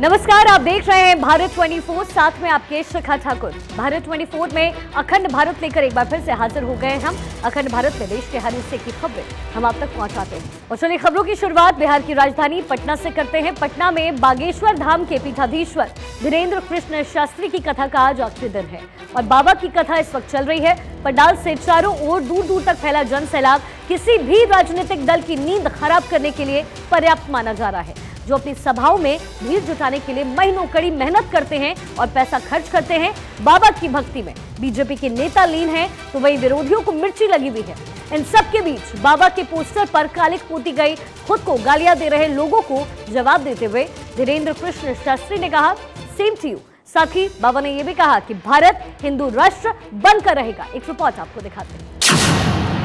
नमस्कार, आप देख रहे हैं भारत 24, साथ में आपके शिखा ठाकुर। भारत 24 में अखंड भारत लेकर एक बार फिर से हाजिर हो गए हम। अखंड भारत में देश के हर हिस्से की खबरें हम आप तक पहुंचाते हैं। और चलिए खबरों की शुरुआत बिहार की राजधानी पटना से करते हैं। पटना में बागेश्वर धाम के पीठाधीश्वर धीरेन्द्र कृष्ण शास्त्री की कथा का आज आखिरी दिन है और बाबा की कथा इस वक्त चल रही है। पंडाल से चारों ओर दूर दूर तक फैला जन सैलाब किसी भी राजनीतिक दल की नींद खराब करने के लिए पर्याप्त माना जा रहा है, जो अपनी सभाओं में भीड़ जुटाने के लिए महीनों कड़ी मेहनत करते हैं और पैसा खर्च करते हैं बाबा की भक्ति में। बीजेपी के नेता लीन हैं तो वही विरोधियों को मिर्ची लगी हुई है। इन सब के बीच बाबा के पोस्टर पर कालिख पोती गई खुद को गालियां दे रहे लोगों को जवाब देते हुए धीरेन्द्र कृष्ण शास्त्री ने कहा, सेम टू यू। साथ ही बाबा ने यह भी कहा कि भारत हिंदू राष्ट्र बनकर रहेगा। एक रिपोर्ट आपको दिखाते हैं।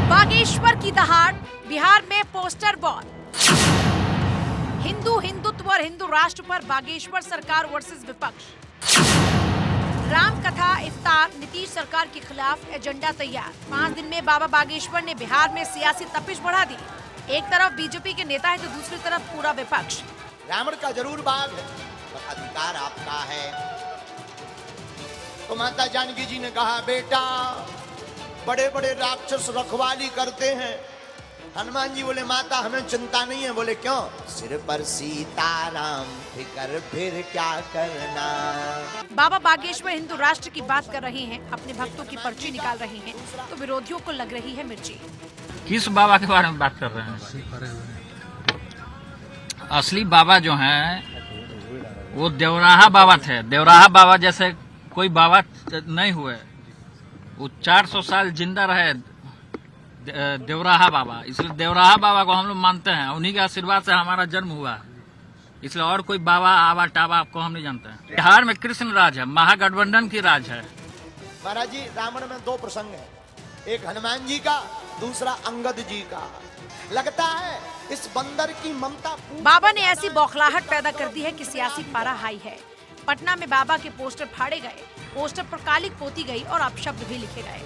बागेश्वर की दहाड़, बिहार में पोस्टर वॉर। हिंदू हिंदुत्व और हिंदू राष्ट्र पर बागेश्वर सरकार वर्सेस विपक्ष। राम कथा इफ्तार, नीतीश सरकार के खिलाफ एजेंडा तैयार। 5 दिन में बाबा बागेश्वर ने बिहार में सियासी तपिश बढ़ा दी। एक तरफ बीजेपी के नेता है तो दूसरी तरफ पूरा विपक्ष। रावण का जरूर बाग है, पर अधिकार आपका है। तो माता जानकी जी ने कहा, बेटा बड़े बड़े राक्षस रखवाली करते हैं। हनुमान जी बोले, माता हमें चिंता नहीं है। बोले क्यों? सिर पर सीताराम, फिकर फिर क्या करना। बाबा बागेश्वर हिंदू राष्ट्र की बात कर रहे हैं, अपने भक्तों की पर्ची निकाल रहे हैं, तो विरोधियों को लग रही है मिर्ची। किस बाबा के बारे में बात कर रहे हैं? असली बाबा जो हैं वो देवराहा बाबा थे। देवराहा बाबा जैसे कोई बाबा नहीं हुए। वो 400 साल जिंदा रहे देवराहा बाबा, इसलिए देवराहा बाबा को हम लोग मानते हैं। उन्हीं के आशीर्वाद से हमारा जन्म हुआ है, इसलिए और कोई बाबा आवा टाबा आपको हम नहीं जानते हैं। बिहार में कृष्ण राज है, महागठबंधन की राज है। महाराज जी, रावण में 2 प्रसंग है, एक हनुमान जी का, दूसरा अंगद जी का। लगता है इस बंदर की ममता। बाबा ने ऐसी बौखलाहट पैदा कर दी है कि सियासी पारा हाई है। पटना में बाबा के पोस्टर फाड़े गए, पोस्टर पर कालिख पोती गई और अपशब्द भी लिखे गए।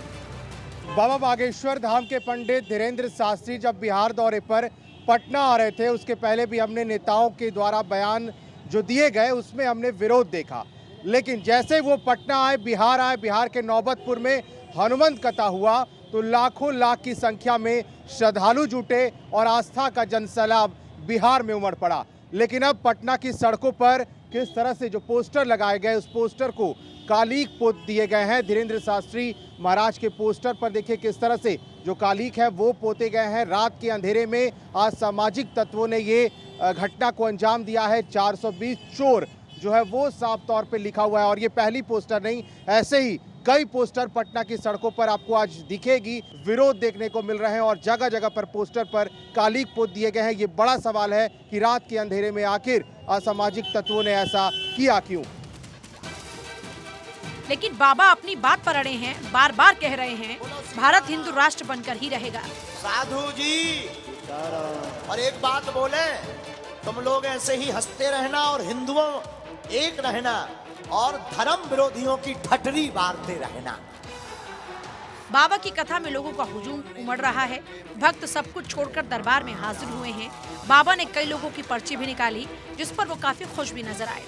बाबा बागेश्वर धाम के पंडित धीरेन्द्र शास्त्री जब बिहार दौरे पर पटना आ रहे थे, उसके पहले भी हमने नेताओं के द्वारा बयान जो दिए गए उसमें हमने विरोध देखा। लेकिन जैसे वो पटना आए, बिहार के नौबतपुर में हनुमंत कथा हुआ तो लाखों लाख की संख्या में श्रद्धालु जुटे और आस्था का जनसैलाब बिहार में उमड़ पड़ा। लेकिन अब पटना की सड़कों पर किस तरह से जो पोस्टर लगाए गए, उस पोस्टर को कालिख पोत दिए गए हैं। धीरेन्द्र शास्त्री महाराज के पोस्टर पर देखिए किस तरह से जो कालिख है वो पोते गए हैं। रात के अंधेरे में आज सामाजिक तत्वों ने ये घटना को अंजाम दिया है। 420 चोर जो है वो साफ तौर पे लिखा हुआ है। और ये पहली पोस्टर नहीं, ऐसे ही कई पोस्टर पटना की सड़कों पर आपको आज दिखेगी। विरोध देखने को मिल रहे हैं और जगह जगह पर पोस्टर पर कालिख पोत दिए गए हैं। ये बड़ा सवाल है कि रात के अंधेरे में आखिर असामाजिक तत्वों ने ऐसा किया क्यों? लेकिन बाबा अपनी बात पर अड़े हैं, बार बार कह रहे हैं भारत हिंदू राष्ट्र बनकर ही रहेगा। साधु जी, और एक बात बोले, तुम लोग ऐसे ही हंसते रहना और हिंदुओं एक रहना और धर्म विरोधियों की ठटरी मारते रहना। बाबा की कथा में लोगों का हुजूम उमड़ रहा है। भक्त सब कुछ छोड़कर दरबार में हाजिर हुए हैं। बाबा ने कई लोगों की पर्ची भी निकाली, जिस पर वो काफी खुश भी नजर आए।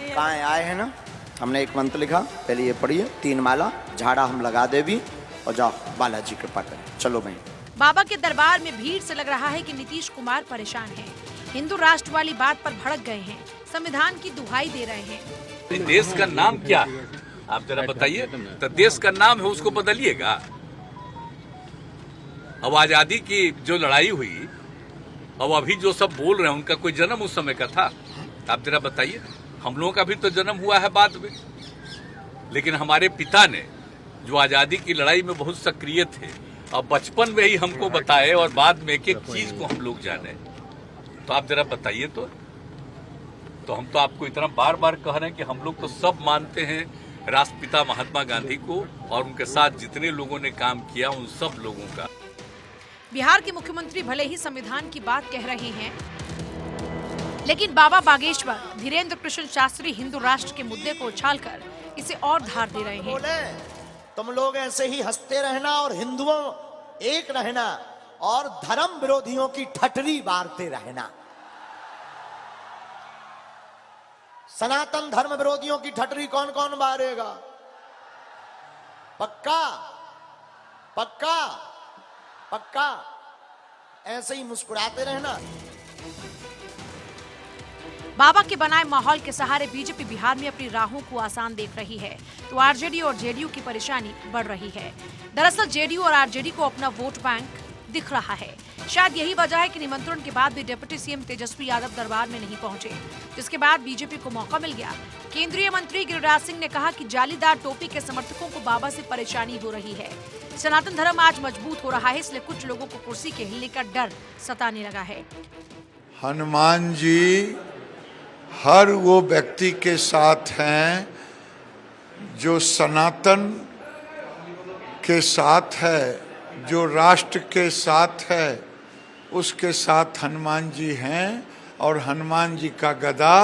कहाँ आए हैं ना, हमने एक मंत्र लिखा, पहले ये पढ़िए, 3 माला, झाड़ा हम लगा दे भी, और जाओ बालाजी कृपा करें। चलो भाई। बाबा के दरबार में भीड़ से लग रहा है कि नीतीश कुमार परेशान हैं। हिंदू राष्ट्र वाली बात पर भड़क गए हैं, संविधान की दुहाई दे रहे हैं। देश का नाम क्या है आप जरा बताइए। तो देश का नाम है, उसको बदलिएगा। अब आजादी की जो लड़ाई हुई, अब अभी जो सब बोल रहे हैं, उनका कोई जन्म उस समय का था? आप जरा बताइए। हम लोगों का भी तो जन्म हुआ है बाद में, लेकिन हमारे पिता ने जो आजादी की लड़ाई में बहुत सक्रिय थे, अब बचपन में ही हमको बताए और बाद में एक एक चीज को हम लोग जाने। तो आप जरा बताइए। तो हम तो आपको इतना बार बार कह रहे हैं कि हम लोग तो सब मानते हैं राष्ट्रपिता महात्मा गांधी को और उनके साथ जितने लोगों ने काम किया उन सब लोगों का। बिहार के मुख्यमंत्री भले ही संविधान की बात कह रहे हैं, लेकिन बाबा बागेश्वर धीरेन्द्र कृष्ण शास्त्री हिंदू राष्ट्र के मुद्दे को उछालकर इसे और धार दे रहे हैं। बोले, तुम लोग ऐसे ही हंसते रहना और हिंदुओं एक रहना और धर्म विरोधियों की ठटरी मारते रहना। सनातन धर्म विरोधियों की ठटरी कौन कौन बारेगा? पक्का पक्का पक्का ऐसे ही मुस्कुराते रहना। बाबा के बनाए माहौल के सहारे बीजेपी बिहार में अपनी राहों को आसान देख रही है, तो आरजेडी और जेडीयू की परेशानी बढ़ रही है। दरअसल जेडीयू और आरजेडी को अपना वोट बैंक दिख रहा है। शायद यही वजह है कि निमंत्रण के बाद भी डिप्टी सीएम तेजस्वी यादव दरबार में नहीं पहुंचे, जिसके बाद बीजेपी को मौका मिल गया। केंद्रीय मंत्री गिरिराज सिंह ने कहा कि जालीदार टोपी के समर्थकों को बाबा से परेशानी हो रही है। सनातन धर्म आज मजबूत हो रहा है, इसलिए कुछ लोगों को कुर्सी के हिलने का डर सताने लगा है। हनुमान जी हर वो व्यक्ति के साथ हैं जो सनातन के साथ है, जो राष्ट्र के साथ है, उसके साथ हनुमान जी हैं। और हनुमान जी का गदा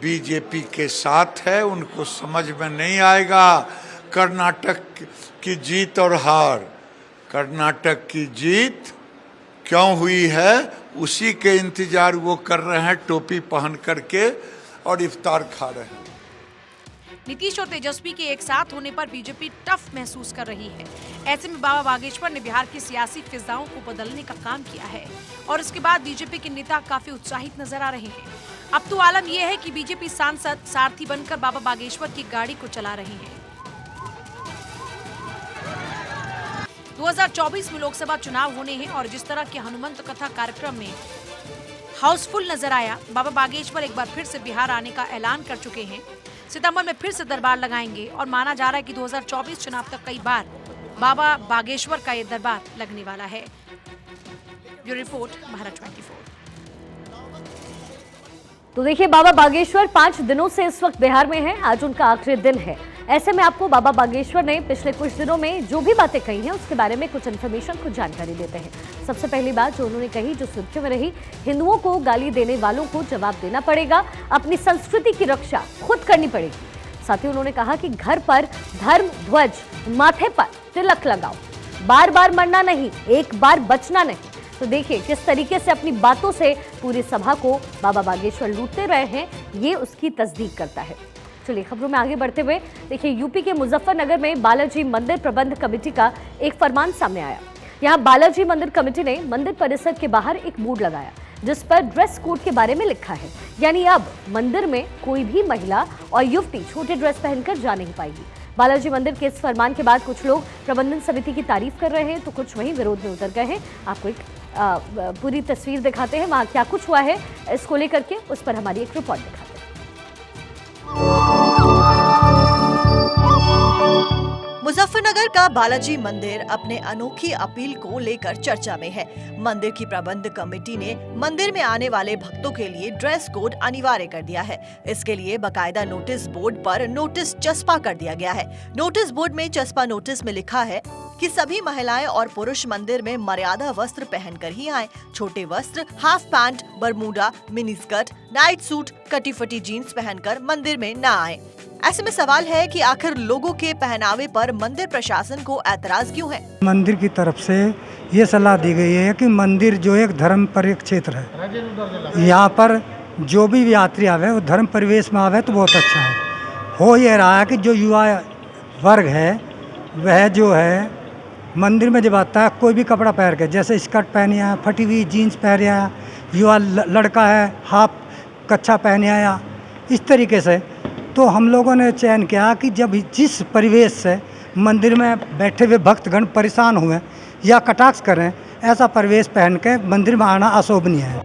बीजेपी के साथ है। उनको समझ में नहीं आएगा कर्नाटक की जीत और हार। कर्नाटक की जीत क्यों हुई है, उसी के इंतजार वो कर रहे हैं, टोपी पहन करके और इफ्तार खा रहे हैं। नीतीश और तेजस्वी के एक साथ होने पर बीजेपी टफ महसूस कर रही है। ऐसे में बाबा बागेश्वर ने बिहार की सियासी फिजाओं को बदलने का काम किया है और इसके बाद बीजेपी के नेता काफी उत्साहित नजर आ रहे हैं। अब तो आलम यह है कि बीजेपी सांसद सारथी बनकर बाबा बागेश्वर की गाड़ी को चला रहे हैं। 2024 में लोकसभा चुनाव होने हैं और जिस तरह के हनुमंत कथा कार्यक्रम में हाउसफुल नजर आया, बाबा बागेश्वर एक बार फिर से बिहार आने का ऐलान कर चुके हैं। सितंबर में फिर से दरबार लगाएंगे और माना जा रहा है कि 2024 चुनाव तक कई बार बाबा बागेश्वर का ये दरबार लगने वाला है। Bureau report, Bharat 24। तो देखिए, बाबा बागेश्वर 5 दिनों से इस वक्त बिहार में हैं। आज उनका आखिरी दिन है। ऐसे में आपको बाबा बागेश्वर ने पिछले कुछ दिनों में जो भी बातें कही हैं उसके बारे में कुछ इन्फॉर्मेशन, कुछ जानकारी देते हैं। सबसे पहली बात जो उन्होंने कही, जो सुर्खियों में रही, हिंदुओं को गाली देने वालों को जवाब देना पड़ेगा, अपनी संस्कृति की रक्षा खुद करनी पड़ेगी। साथ ही उन्होंने कहा कि घर पर धर्म ध्वज, माथे पर तिलक लगाओ, बार बार मरना नहीं, एक बार बचना नहीं। तो देखिए किस तरीके से अपनी बातों से पूरी सभा को बाबा बागेश्वर लूटते रहे हैं, ये उसकी तस्दीक करता है। चलिए खबरों में आगे बढ़ते हुए देखिए, यूपी के मुजफ्फरनगर में बालाजी मंदिर प्रबंध कमेटी का एक फरमान सामने आया। यहाँ बालाजी मंदिर कमेटी ने मंदिर परिसर के बाहर एक बोर्ड लगाया जिस पर ड्रेस कोड के बारे में लिखा है, यानी अब मंदिर में कोई भी महिला और युवती छोटे ड्रेस पहनकर जा नहीं पाएगी। बालाजी मंदिर के इस फरमान के बाद कुछ लोग प्रबंधन समिति की तारीफ कर रहे हैं तो कुछ वहीं विरोध में उतर गए हैं। आपको एक पूरी तस्वीर दिखाते हैं, वहां क्या कुछ हुआ है इसको लेकर के, उस पर हमारी एक रिपोर्ट दिखाते हैं। मुजफ्फरनगर का बालाजी मंदिर अपने अनोखी अपील को लेकर चर्चा में है। मंदिर की प्रबंध कमेटी ने मंदिर में आने वाले भक्तों के लिए ड्रेस कोड अनिवार्य कर दिया है। इसके लिए बकायदा नोटिस बोर्ड पर नोटिस चस्पा कर दिया गया है। नोटिस बोर्ड में चस्पा नोटिस में लिखा है कि सभी महिलाएं और पुरुष मंदिर में मर्यादा वस्त्र पहनकर ही आएं। छोटे वस्त्र, half pant, Bermuda, mini skirt, night suit, कटी फटी जीन्स पहनकर मंदिर में न आएं। ऐसे में सवाल है कि आखिर लोगों के पहनावे पर मंदिर प्रशासन को ऐतराज क्यों है? मंदिर की तरफ से ये सलाह दी गई है कि मंदिर जो एक धर्म पर एक क्षेत्र है, यहाँ पर जो भी यात्री आवे वो धर्म परिवेश में आवे तो बहुत अच्छा है। हो ये रहा है कि जो युवा वर्ग है वह जो है मंदिर में जब आता है कोई भी कपड़ा पहन के, जैसे स्कर्ट पहने आया, फटी हुई जीन्स पहने आया, युवा लड़का है हाफ कच्छा पहने आया, इस तरीके से। तो हम लोगों ने चयन किया कि जब जिस परिवेश से मंदिर में बैठे हुए भक्तगण परेशान हुए या कटाक्ष करें, ऐसा परिवेश पहन के मंदिर में आना अशोभनीय है।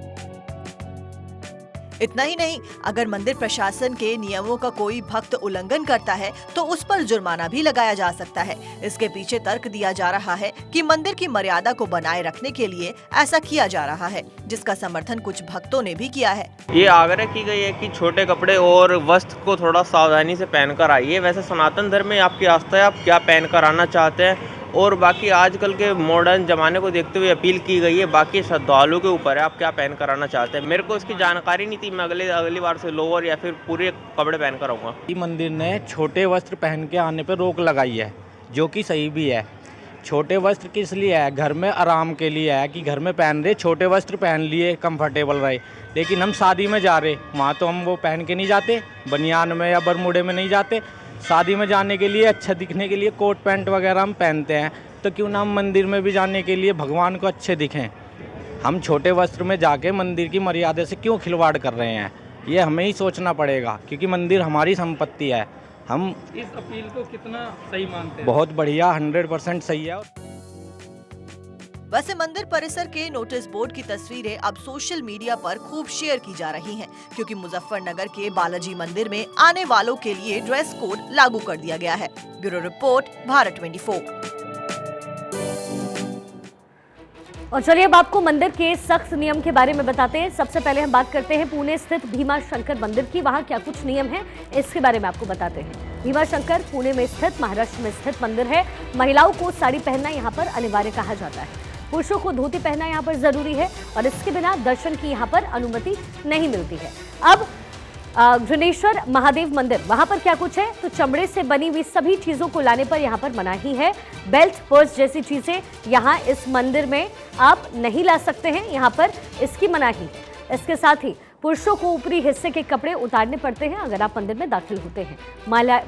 इतना ही नहीं, अगर मंदिर प्रशासन के नियमों का कोई भक्त उल्लंघन करता है तो उस पर जुर्माना भी लगाया जा सकता है। इसके पीछे तर्क दिया जा रहा है कि मंदिर की मर्यादा को बनाए रखने के लिए ऐसा किया जा रहा है, जिसका समर्थन कुछ भक्तों ने भी किया है। ये आग्रह की गई है कि छोटे कपड़े और वस्त्र को थोड़ा सावधानी से पहनकर आइए। वैसे सनातन धर्म में आपकी आस्था है, आप क्या पहनकर आना चाहते हैं, और बाकी आजकल के मॉडर्न जमाने को देखते हुए अपील की गई है। बाकी श्रद्धालुओं के ऊपर है आप क्या पहन कर आना चाहते हैं। मेरे को इसकी जानकारी नहीं थी, मैं अगली बार से लोअर या फिर पूरे कपड़े पहन कर आऊँगा। मंदिर ने छोटे वस्त्र पहन के आने पर रोक लगाई है, जो कि सही भी है, छोटे वस्त्र किस लिए है? घर में आराम के लिए है कि घर में पहन रहे, छोटे वस्त्र पहन लिए, कंफर्टेबल रहे। लेकिन हम शादी में जा रहे, वहाँ तो हम वो पहन के नहीं जाते, बनियान में या बरमूडे में नहीं जाते। शादी में जाने के लिए, अच्छा दिखने के लिए कोट पैंट वगैरह हम पहनते हैं। तो क्यों ना हम मंदिर में भी जाने के लिए भगवान को अच्छे दिखें, हम छोटे वस्त्र में जाके मंदिर की मर्यादा से क्यों खिलवाड़ कर रहे हैं? ये हमें ही सोचना पड़ेगा, क्योंकि मंदिर हमारी संपत्ति है। हम इस अपील को कितना सही मानते हैं? बहुत बढ़िया, 100% सही है। वैसे मंदिर परिसर के नोटिस बोर्ड की तस्वीरें अब सोशल मीडिया पर खूब शेयर की जा रही हैं, क्योंकि मुजफ्फरनगर के बालाजी मंदिर में आने वालों के लिए ड्रेस कोड लागू कर दिया गया है। Bureau report, Bharat 24। और चलिए अब आपको मंदिर के सख्त नियम के बारे में बताते हैं। सबसे पहले हम बात करते हैं पुणे स्थित भीमा शंकर मंदिर की। वहां क्या कुछ नियम हैं, इसके बारे में आपको बताते हैं। भीमा शंकर पुणे में स्थित, महाराष्ट्र में स्थित मंदिर है। महिलाओं को साड़ी पहनना यहाँ पर अनिवार्य कहा जाता है। पुरुषों को धोती पहनना यहाँ पर जरूरी है और इसके बिना दर्शन की यहाँ पर अनुमति नहीं मिलती है। अब घृणेश्वर महादेव मंदिर, वहां पर क्या कुछ है? तो चमड़े से बनी हुई सभी चीजों को लाने पर यहाँ पर मनाही है। बेल्ट, पर्स जैसी चीजें यहाँ इस मंदिर में आप नहीं ला सकते हैं, यहाँ पर इसकी मनाही है। इसके साथ ही पुरुषों को ऊपरी हिस्से के कपड़े उतारने पड़ते हैं अगर आप मंदिर में दाखिल होते हैं।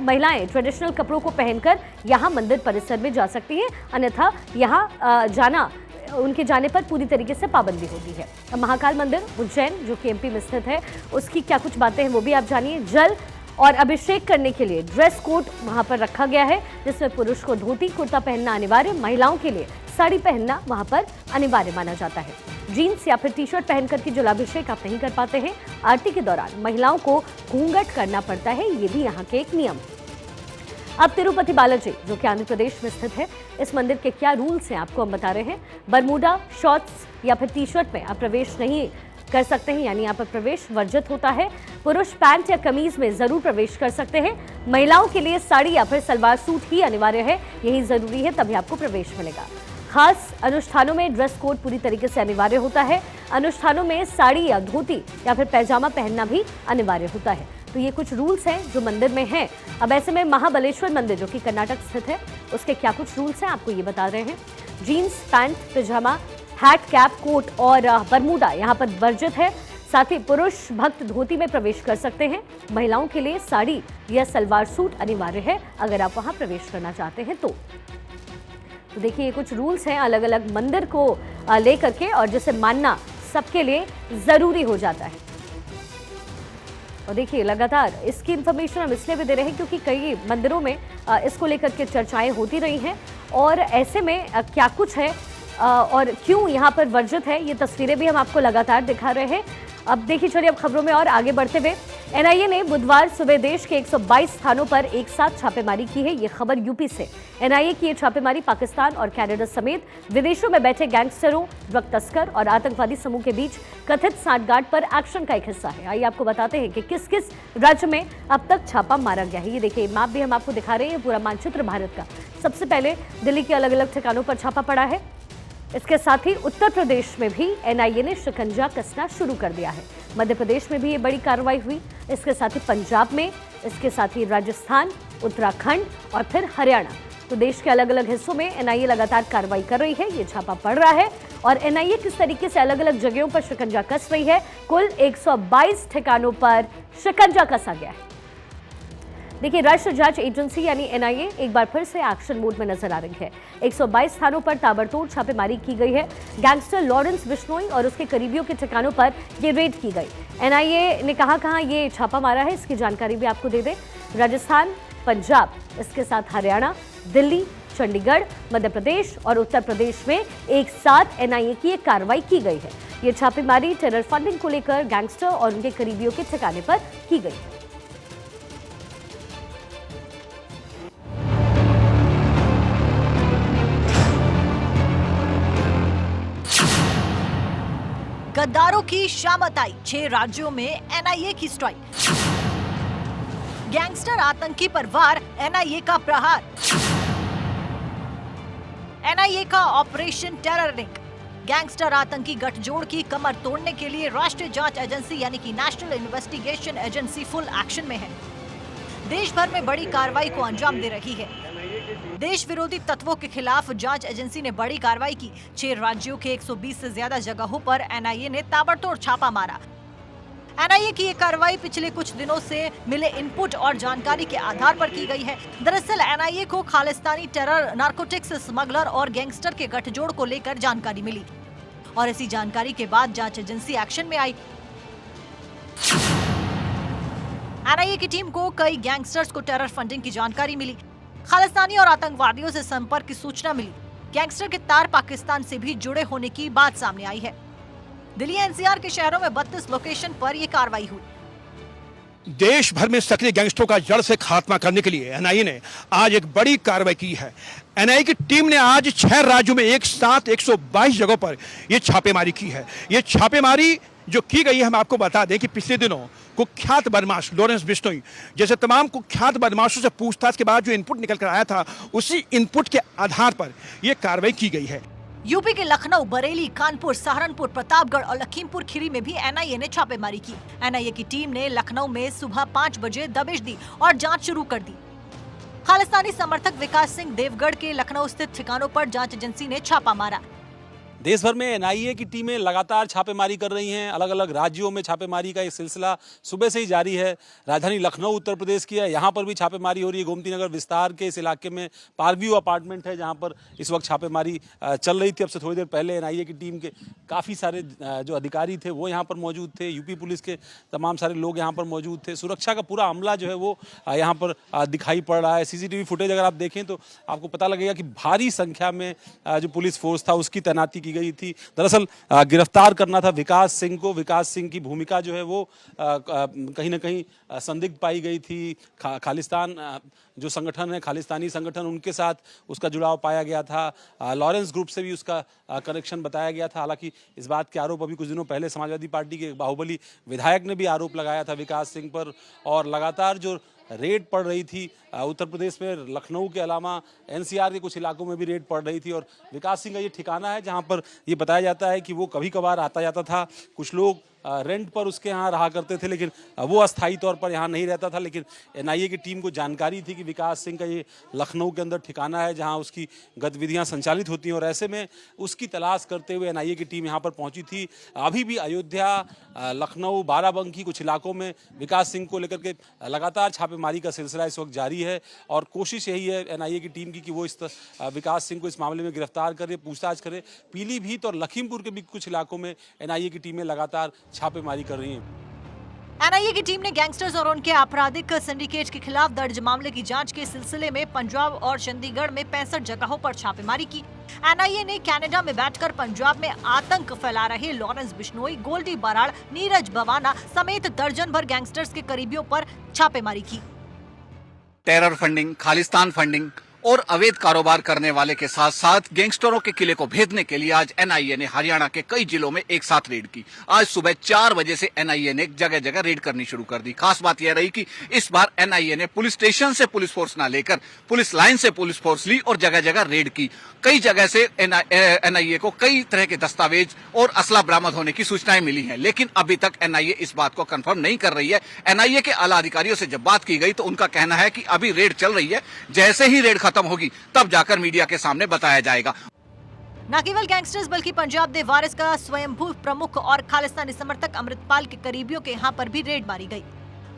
महिलाएं ट्रेडिशनल कपड़ों को पहनकर यहाँ मंदिर परिसर में जा सकती हैं, अन्यथा यहाँ उनके जाने पर पूरी तरीके से पाबंदी होती है। अब महाकाल मंदिर उज्जैन, जो कि एमपी में स्थित है, उसकी क्या कुछ बातें हैं वो भी आप जानिए। जल और अभिषेक करने के लिए ड्रेस कोड वहां पर रखा गया है, जिसमें पुरुष को धोती कुर्ता पहनना अनिवार्य, महिलाओं के लिए साड़ी पहनना वहां पर अनिवार्य माना जाता है। जीन्स या फिर टी शर्ट पहनकर के जलाभिषेक आप नहीं कर पाते हैं। आरती के दौरान महिलाओं को घूंघट करना पड़ता है, ये भी यहाँ के एक नियम। अब तिरुपति बालाजी, जो कि आंध्र प्रदेश में स्थित है, इस मंदिर के क्या रूल्स हैं आपको हम बता रहे हैं। बरमूडा, शॉर्ट्स या फिर टी शर्ट में आप प्रवेश नहीं कर सकते हैं, यानी यहाँ पर प्रवेश वर्जित होता है। पुरुष पैंट या कमीज में जरूर प्रवेश कर सकते हैं। महिलाओं के लिए साड़ी या फिर सलवार सूट ही अनिवार्य है, यही जरूरी है, तभी आपको प्रवेश मिलेगा। खास अनुष्ठानों में ड्रेस कोड पूरी तरीके से अनिवार्य होता है। अनुष्ठानों में साड़ी या धोती या फिर पैजामा पहनना भी अनिवार्य होता है। तो ये कुछ रूल्स हैं जो मंदिर में हैं। अब ऐसे में महाबलेश्वर मंदिर, जो कि कर्नाटक स्थित है, उसके क्या कुछ रूल्स हैं आपको ये बता रहे हैं। जीन्स, पैंट, पैजामा, हैट, कैप, कोट और बरमूडा यहाँ पर वर्जित है। साथ ही पुरुष भक्त धोती में प्रवेश कर सकते हैं। महिलाओं के लिए साड़ी या सलवार सूट अनिवार्य है अगर आप वहाँ प्रवेश करना चाहते हैं तो देखिए ये कुछ रूल्स हैं अलग अलग मंदिर को लेकर के, और जिसे मानना सबके लिए जरूरी हो जाता है। और देखिए लगातार इसकी इन्फॉर्मेशन हम इसलिए भी दे रहे हैं क्योंकि कई मंदिरों में इसको लेकर के चर्चाएं होती रही हैं, और ऐसे में क्या कुछ है और क्यों यहाँ पर वर्जित है, ये तस्वीरें भी हम आपको लगातार दिखा रहे हैं। अब देखिए चलिए अब खबरों में और आगे बढ़ते हुए, एनआईए ने बुधवार सुबह देश के 122 स्थानों पर एक साथ छापेमारी की है। ये खबर यूपी से। एनआईए की ये छापेमारी पाकिस्तान और कनाडा समेत विदेशों में बैठे गैंगस्टरों, ड्रग तस्कर और आतंकवादी समूह के बीच कथित सांठगांठ पर एक्शन का एक हिस्सा है। आइए आपको बताते हैं कि किस किस राज्य में अब तक छापा मारा गया है। ये देखिए मैप भी हम आपको दिखा रहे हैं, पूरा मानचित्र भारत का। सबसे पहले दिल्ली के अलग अलग ठिकानों पर छापा पड़ा है। इसके साथ ही उत्तर प्रदेश में भी एनआईए ने शिकंजा कसना शुरू कर दिया है। मध्य प्रदेश में भी ये बड़ी कार्रवाई हुई। इसके साथ ही पंजाब में, इसके साथ ही राजस्थान, उत्तराखंड और फिर हरियाणा। तो देश के अलग अलग हिस्सों में एनआईए लगातार कार्रवाई कर रही है। ये छापा पड़ रहा है और एनआईए किस तरीके से अलग अलग जगहों पर शिकंजा कस रही है। कुल 122 ठिकानों पर शिकंजा कसा गया है। देखिए राष्ट्रीय जांच एजेंसी यानी एनआईए एक बार फिर से एक्शन मोड में नजर आ रही है। 122 स्थानों पर ताबड़तोड़ छापेमारी की गई है। गैंगस्टर लॉरेंस बिश्नोई और उसके करीबियों के ठिकानों पर ये रेड की गई। एनआईए ने कहां ये छापा मारा है, इसकी जानकारी भी आपको दे दें। राजस्थान, पंजाब, इसके साथ हरियाणा, दिल्ली, चंडीगढ़, मध्य प्रदेश और उत्तर प्रदेश में एक साथ एनआईए की एक कार्रवाई की गई है। ये छापेमारी टेरर फंडिंग को लेकर गैंगस्टर और उनके करीबियों के ठिकाने पर की गई। गद्दारों की शामत आई, 6 राज्यों में एनआईए की स्ट्राइक। गैंगस्टर आतंकी पर वार, एनआईए का प्रहार। एनआईए का ऑपरेशन टेरर लिंक। गैंगस्टर आतंकी गठजोड़ की कमर तोड़ने के लिए राष्ट्रीय जांच एजेंसी यानी कि national investigation agency full action में है। देश भर में बड़ी कार्रवाई को अंजाम दे रही है। देश विरोधी तत्वों के खिलाफ जांच एजेंसी ने बड़ी कार्रवाई की। 6 राज्यों के 120 से ज्यादा जगहों पर एनआईए ने ताबड़तोड़ छापा मारा। एनआईए की ये कार्रवाई पिछले कुछ दिनों से मिले इनपुट और जानकारी के आधार पर की गई है। दरअसल एनआईए को खालिस्तानी टेरर, नारकोटिक्स स्मगलर और गैंगस्टर के गठजोड़ को लेकर जानकारी मिली और इसी जानकारी के बाद जांच एजेंसी एक्शन में आई। एनआईए की टीम को कई गैंगस्टर्स को टेरर फंडिंग की जानकारी मिली, खालिस्तानी और आतंकवादियों से संपर्क की सूचना मिली। गैंगस्टर के तार पाकिस्तान से भी जुड़े होने की बात सामने आई है। दिल्ली एनसीआर के शहरों में 32 लोकेशन पर यह कार्रवाई हुई। देश भर में सक्रिय गैंगस्टरों का जड़ से खात्मा करने के लिए एनआईए ने आज एक बड़ी कार्रवाई की है। एनआईए की टीम ने आज 6 राज्यों में एक साथ 122 जगहों पर यह छापेमारी की है। ये छापेमारी जो की गई है, हम आपको बता दें कि पिछले दिनों कुख्यात बदमाश लॉरेंस बिश्नोई जैसे तमाम कुख्यात बदमाशों से पूछताछ के बाद जो इनपुट निकल कर आया था, उसी इनपुट के आधार पर यह कार्रवाई की गई है। यूपी के लखनऊ, बरेली, कानपुर, सहारनपुर, प्रतापगढ़ और लखीमपुर खीरी में भी एनआईए ने छापेमारी की। एनआईए की टीम ने लखनऊ में सुबह 5 बजे दबिश दी और जांच शुरू कर दी। खालिस्तानी समर्थक विकास सिंह देवगढ़ के लखनऊ स्थित ठिकानों पर जांच एजेंसी ने छापा मारा। देश भर में एनआईए की टीमें लगातार छापेमारी कर रही हैं। अलग अलग राज्यों में छापेमारी का ये सिलसिला सुबह से ही जारी है। राजधानी लखनऊ उत्तर प्रदेश की है, यहाँ पर भी छापेमारी हो रही है। गोमती नगर विस्तार के इस इलाके में पारव्यू अपार्टमेंट है, जहाँ पर इस वक्त छापेमारी चल रही थी। अब से थोड़ी देर पहले एनआईए की टीम के काफ़ी सारे जो अधिकारी थे वो यहाँ पर मौजूद थे। यूपी पुलिस के तमाम सारे लोग यहाँ पर मौजूद थे। सुरक्षा का पूरा अमला जो है वो यहाँ पर दिखाई पड़ रहा है। सीसीटीवी फुटेज अगर आप देखें तो आपको पता लगेगा कि भारी संख्या में जो पुलिस फोर्स था उसकी तैनाती गई थी। दरअसल गिरफ्तार करना था विकास सिंह को। विकास सिंह की भूमिका जो है वो कहीं ना कहीं संदिग्ध पाई गई थी। खालिस्तान जो संगठन है, खालिस्तानी संगठन, उनके साथ उसका जुड़ाव पाया गया था। लॉरेंस ग्रुप से भी उसका कनेक्शन बताया गया था। हालांकि इस बात के आरोप अभी कुछ दिनों पहले समाजवादी पार्टी के बाहुबली विधायक ने भी आरोप लगाया था विकास सिंह पर। और लगातार जो रेड पड़ रही थी उत्तर प्रदेश में, लखनऊ के अलावा एनसीआर के कुछ इलाकों में भी रेड पड़ रही थी। और विकास सिंह का ये ठिकाना है जहां पर ये बताया जाता है कि वो कभी कभार आता जाता था। कुछ लोग रेंट पर उसके यहाँ रहा करते थे, लेकिन वो अस्थायी तौर पर यहाँ नहीं रहता था। लेकिन एनआईए की टीम को जानकारी थी कि विकास सिंह का ये लखनऊ के अंदर ठिकाना है जहाँ उसकी गतिविधियाँ संचालित होती हैं। और ऐसे में उसकी तलाश करते हुए एनआईए की टीम यहाँ पर पहुँची थी। अभी भी अयोध्या, लखनऊ, बाराबंकी कुछ इलाकों में विकास सिंह को लेकर के लगातार छापेमारी का सिलसिला इस वक्त जारी है। और कोशिश यही है एनआईए की टीम की कि वो इस विकास सिंह को इस मामले में गिरफ्तार करे, पूछताछ करे। पीलीभीत और लखीमपुर के भी कुछ इलाकों में एनआईए की टीमें लगातार छापेमारी कर रही हैं। एनआईए की टीम ने गैंगस्टर्स और उनके आपराधिक सिंडिकेट के खिलाफ दर्ज मामले की जांच के सिलसिले में पंजाब और चंडीगढ़ में 65 जगहों पर छापेमारी की। एनआईए ने कनाडा में बैठकर पंजाब में आतंक फैला रहे लॉरेंस बिश्नोई, गोल्डी बराड़, नीरज बवाना समेत दर्जन भर गैंगस्टर्स के करीबियों पर छापेमारी की। टेरर फंडिंग, खालिस्तान फंडिंग और अवैध कारोबार करने वाले के साथ साथ गैंगस्टरों के किले को भेदने के लिए आज एनआईए ने हरियाणा के कई जिलों में एक साथ रेड की। आज सुबह 4 बजे से एनआईए ने जगह जगह रेड करनी शुरू कर दी। खास बात यह रही कि इस बार एनआईए ने पुलिस स्टेशन से पुलिस फोर्स ना लेकर पुलिस लाइन से पुलिस फोर्स ली और जगह जगह रेड की। कई जगह से एनआईए को कई तरह के दस्तावेज और असला बरामद होने की सूचनाएं मिली हैं, लेकिन अभी तक एनआईए इस बात को कंफर्म नहीं कर रही है। एनआईए के आला अधिकारियों से जब बात की गई तो उनका कहना है कि अभी रेड चल रही है, जैसे ही रेड खत्म होगी तब जाकर मीडिया के सामने बताया जाएगा। न केवल गैंगस्टर्स बल्कि पंजाब दे वारिस का स्वयंभू प्रमुख और खालिस्तानी समर्थक अमृतपाल के करीबियों के यहाँ पर भी रेड मारी गई।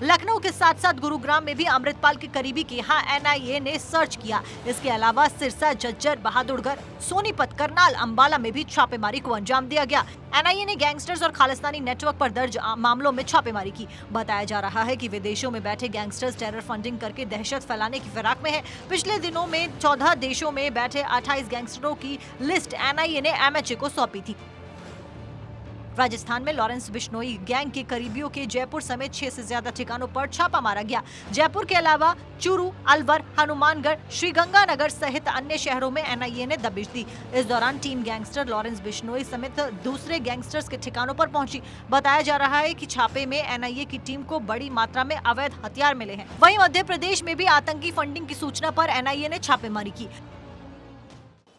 लखनऊ के साथ साथ गुरुग्राम में भी अमृतपाल के करीबी के यहाँ एनआईए ने सर्च किया। इसके अलावा सिरसा, झज्जर, बहादुरगढ़, सोनीपत, करनाल, अंबाला में भी छापेमारी को अंजाम दिया गया। एनआईए ने गैंगस्टर्स और खालिस्तानी नेटवर्क पर दर्ज मामलों में छापेमारी की। बताया जा रहा है कि विदेशों में बैठे गैंगस्टर्स टेरर फंडिंग करके दहशत फैलाने की फिराक में है। पिछले दिनों में 14 देशों में बैठे 28 गैंगस्टरों की लिस्ट एनआईए ने एमएचए को सौंपी थी। राजस्थान में लॉरेंस बिश्नोई गैंग के करीबियों के जयपुर समेत 6 से ज्यादा ठिकानों पर छापा मारा गया। जयपुर के अलावा चूरू, अलवर, हनुमानगढ़, श्रीगंगानगर सहित अन्य शहरों में एनआईए ने दबिश दी। इस दौरान टीम गैंगस्टर लॉरेंस बिश्नोई समेत दूसरे गैंगस्टर्स के ठिकानों पर पहुंची। बताया जा रहा है कि छापे में एनआईए की टीम को बड़ी मात्रा में अवैध हथियार मिले हैं। वहीं मध्य प्रदेश में भी आतंकी फंडिंग की सूचना पर एनआईए ने छापेमारी की।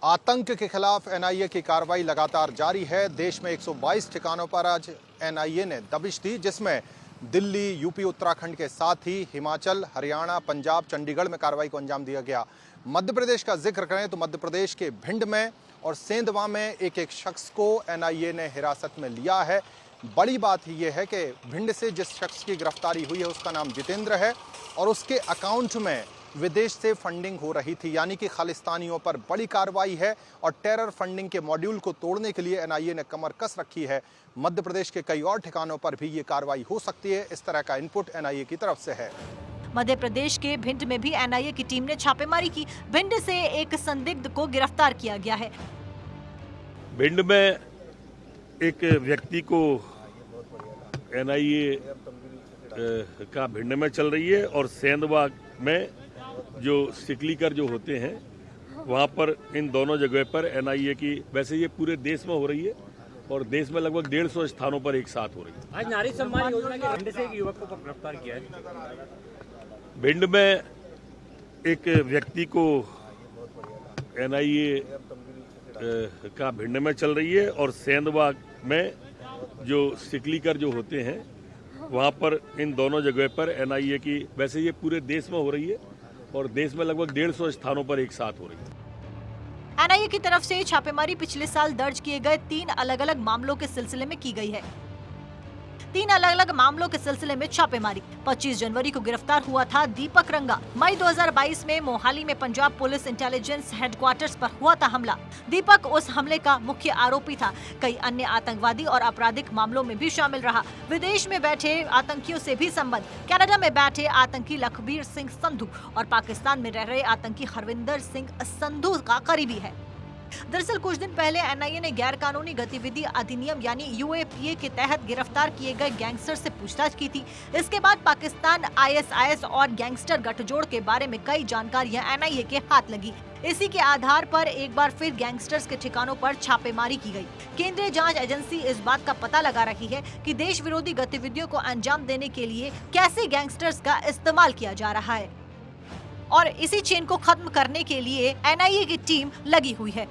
आतंक के खिलाफ एनआईए की कार्रवाई लगातार जारी है। देश में 122 ठिकानों पर आज एनआईए ने दबिश दी, जिसमें दिल्ली, यूपी, उत्तराखंड के साथ ही हिमाचल, हरियाणा, पंजाब, चंडीगढ़ में कार्रवाई को अंजाम दिया गया। मध्य प्रदेश का जिक्र करें तो मध्य प्रदेश के भिंड में और सेंधवा में एक शख्स को एनआईए ने हिरासत में लिया है। बड़ी बात यह है कि भिंड से जिस शख्स की गिरफ्तारी हुई है उसका नाम जितेंद्र है और उसके अकाउंट में विदेश से फंडिंग हो रही थी, यानी कि खालिस्तानियों पर बड़ी कार्रवाई है और टेरर फंडिंग के मॉड्यूल को तोड़ने के लिए एनआईए ने कमर कस रखी है। मध्य प्रदेश के कई और ठिकानों पर भी ये कार्रवाई हो सकती है, इस तरह का इनपुट एनआईए की तरफ से है। मध्य प्रदेश के भिंड में भी एनआईए की टीम ने छापेमारी की। भिंड से एक संदिग्ध को गिरफ्तार किया गया है। भिंड में एक व्यक्ति को एनआईए का भिंड में चल रही है और सेंधवा में जो सिकलीकर जो होते हैं वहाँ पर इन दोनों जगह पर एनआईए की, वैसे ये पूरे देश में हो रही है और देश में लगभग 150 स्थानों पर एक साथ हो रही है। आज नारी सम्मान योजना के भिंड से एक युवक को गिरफ्तार किया है। भिंड में एक व्यक्ति को एनआईए का भिंड में चल रही है और सेंधवा में जो सिकलीकर जो होते हैं वहाँ पर इन दोनों जगह पर एनआईए की, वैसे ये पूरे देश में हो रही है और देश में लगभग 150 स्थानों पर एक साथ हो रही है। एनआईए की तरफ से छापेमारी पिछले साल दर्ज किए गए 3 अलग-अलग मामलों के सिलसिले में की गई है। 3 अलग-अलग मामलों के सिलसिले में छापेमारी। 25 जनवरी को गिरफ्तार हुआ था दीपक रंगा। मई 2022 में मोहाली में पंजाब पुलिस इंटेलिजेंस हेडक्वार्टर्स पर हुआ था हमला। दीपक उस हमले का मुख्य आरोपी था। कई अन्य आतंकवादी और आपराधिक मामलों में भी शामिल रहा। विदेश में बैठे आतंकियों से भी संबंध। कनाडा में बैठे आतंकी लखबीर सिंह संधू और पाकिस्तान में रह रहे आतंकी हरविंदर सिंह संधू का करीबी है। दरअसल कुछ दिन पहले एनआईए ने गैर कानूनी गतिविधि अधिनियम यानी यूएपीए के तहत गिरफ्तार किए गए गैंगस्टर से पूछताछ की थी। इसके बाद पाकिस्तान आईएसआईएस और गैंगस्टर गठजोड़ के बारे में कई जानकारियां एनआईए के हाथ लगी। इसी के आधार पर एक बार फिर गैंगस्टर्स के ठिकानों पर छापेमारी की गई। केंद्रीय जांच एजेंसी इस बात का पता लगा रही है कि देश विरोधी गतिविधियों को अंजाम देने के लिए कैसे गैंगस्टर्स का इस्तेमाल किया जा रहा है और इसी चेन को खत्म करने के लिए एनआईए की टीम लगी हुई है।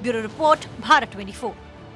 Bureau report, Bharat 24।